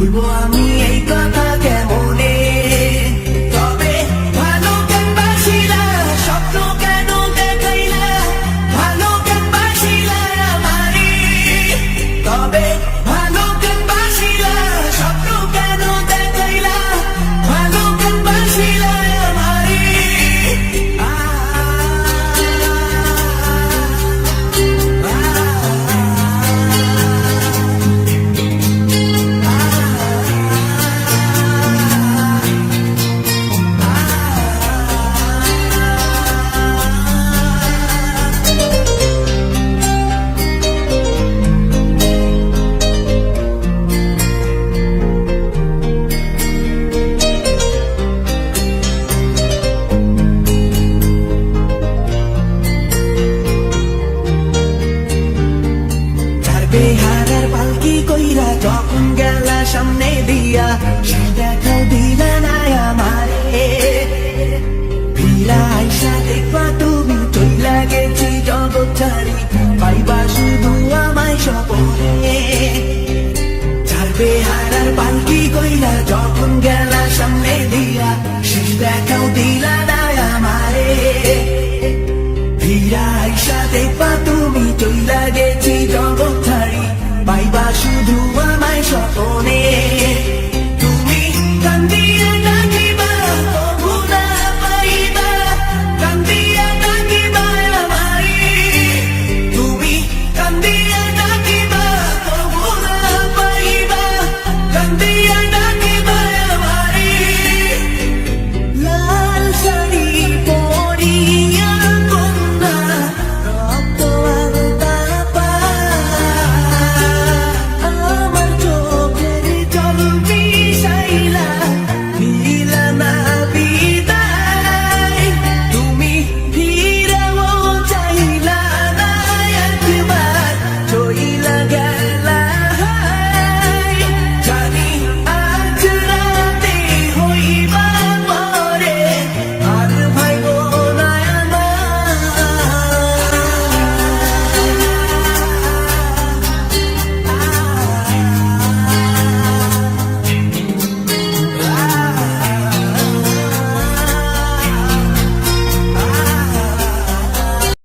ভুলবো আমি এই কথা কেমনে? তবে ভালো কেন বাসিলা, স্বপ্ন কেন দেখাইলা, ভালো কেন বাসিলা আমারে? তবে ভালো কেন বাসিলা, স্বপ্ন কেন দেখাইলা, ভালো কেন বাসিলা আমারে? বেহারার পালকি কইরা যখন গেলা সামনে দিয়া, সে দেখাও দিলা না আমারে। ফিরা আইসা দেখবা তুমি চইলা গেছি জগৎ ছাড়ি, পাইবা শুধু আমায় স্বপনে। যার বেহারার পালকি কইরা যখন গেলা সামনে দিয়া, সে দেখাও দিলা না